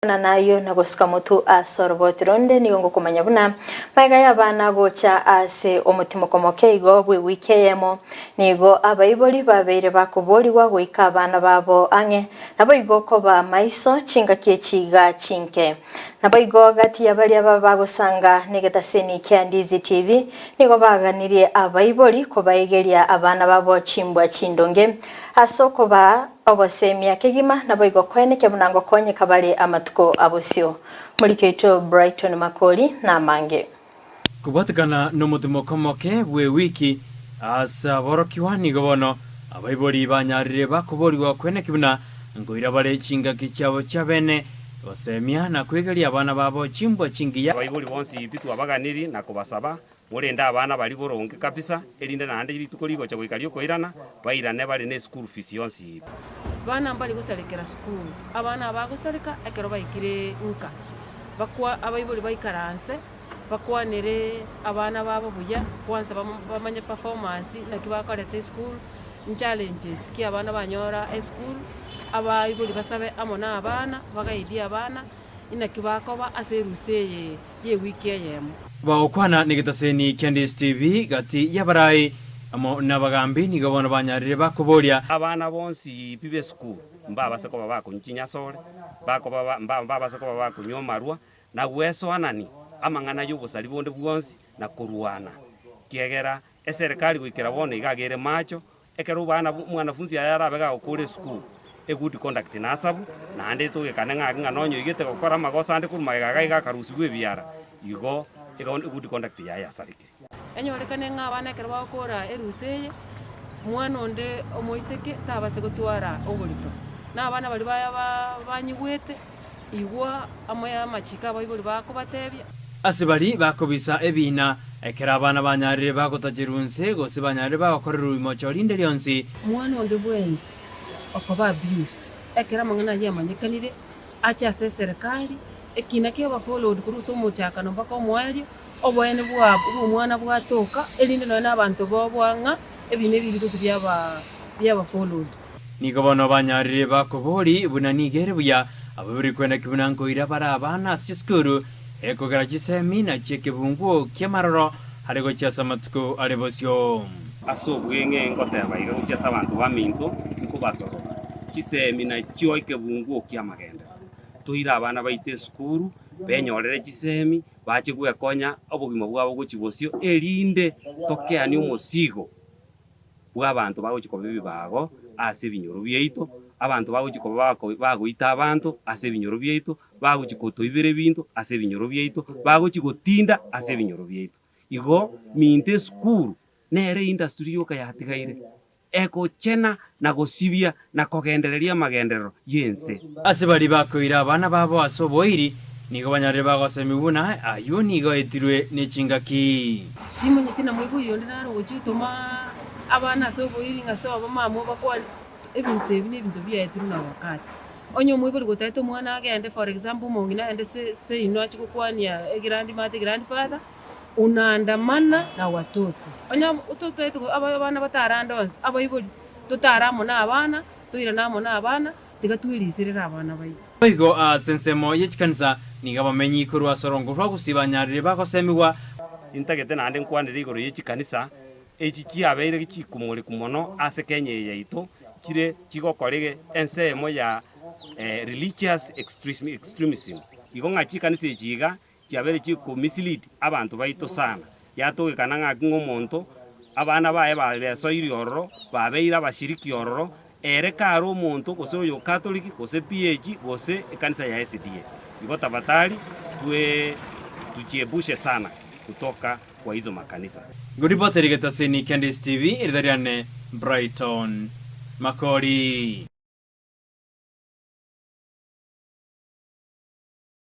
na nayo nagosika mutu asorbotironde nigongo kumanya buna paiga yabana gocha ase omutimo komoke igo bwe wikeyemo nigo abayiboli babeire bakobori wa goika abana babo ange nabo igo koba maiso chinga kiechiga chinke nabo igo gati yabali ababa gosanga negetaseni kya Ndizi TV nigo baganirie abayiboli kobaigeria abana babo chimbwa chindonge asoko ba obosemia kegima nabo igo kwene kebunango konye kabali amatuko abosio mulikeito Brighton Makoli na mange kubatikana n'omutimo komoke bwe wiki asa borokiwani gobono abayiboli banyarire bakoboriwa kwene kibuna ngoira bale chinga kichabo chabene osemia na kwegeria abana babo chimbwa chingiya abayiboli bonsi bitu abaganiri na kubasaba murenda abana bali boronge kabisa elinde nande lituko ligo cha goikaliyo koirana bairane bali ne school fees yonsi bana mbali gusalekera school abana bagusaleka ekero baikire nka bakwa abayiboli baikaranse bakwanere abana babo buya kwanza bamanye performance na kibakorete school challenges ki abana banyora school abayiboli basabe amona abana bagaidia abana ina kibakoba aseruseye ye wiki yemo baokwana nigetaseni kya Ndizi TV gati yabarai amo nabagambi nigabona banyarire bakoboria abana bonsi bibe school mbaba seko baba kunyinya sore bako baba mbaba seko baba kunyomarwa na weso anani amangana y'ubusali bonde bwonsi na kuruana kiegera eserikali gwikira bone igagere macho ekero bana mwanafunzi yarabega okure school a good conduct nasabu na ande to kana ngaka nonyo igete gukora magosa ande kurumagaga igakarusi gwebiara igo good conduct ya sariki enyorekane ngabana ekero bakora eruseye mwana onde omoiseke tabase gutwara ogorito na abana bali banyigwete igwa amoya machika abayiboli bakobatebya asibali bakobisa ebina ekera abana banyarire bagotajirunse gose banyarire bakorera imocho linde lyonsi mwana onde bwensi okoba abused ekera mangana yamanyekanire acha serikali ekina ke ba followed kuruso mutaka no bako mwali obwene bwabo umwana bwatoka elinde no nabantu bobwanga ebine bibiri byaba followed nigobono banyarire bakobori bunanigere buya ababiri kwenda kibunango ira bara abana siskuru ekogera chisemina chekebungu kyemaroro harego chasa matuko alebosyo asobwenge ngoteba iga uchasa abantu baminto nkubasoro chisemina chyo ikebungu kyamagenda tuira abana baite skuru benyorere chisemi bache gwekonya obugimo bwabo guchibosyo elinde tokeani omosigo bw'abantu bagochikoba bibago ase binyoro byaito abantu bagochikoba bagoita abantu ase binyoro byaito bagochikotoibere bintu ase binyoro byaito bagochigotinda ase binyoro byaito igo minte skuru nere industry yoka yatigaire eko chena na gosibia na kogendereria magenderero yense asibali bakoira abana babo asoboiri nigo banyarire bagosemibuna ayo nigo etirwe nechingaki timonye tina mwibu yonde naro gochitoma abana asoboiri ngaso abamamo bakwa ebintu ebintu byaetiru na wakati onyo mwibu gotaito mwana agende for example mongina ende se ino achikukwania grandfather unaandamana na watoto onya utoto etu abana batarandonse abayiboli tutaramo na abana tuira namo na abana tigatwirisirira abana baito igo sensemo yechikanisa nigabamenyi kurwa sorongo rwa gusibanyarire bakosemiwa intagete nande nkwanire igoro yechikanisa echi kiabeire gichikumuri kumono ase Kenya yaito kire kigokorege ensemo ya religious extremism igo ngachikanisa echiga kiabere chiko mislead abantu baito sana yatogekana ngaki ngomonto abana bae babesoiri ororo babeira abashiriki ororo ere karo omonto gose oyo catholic gose PH gose ekanisa ya SDA igo tafadhali tujiepushe sana kutoka kwa hizo makanisa. Guripoterigetaseni kya Ndizi TV iridhariane Brighton Makoli.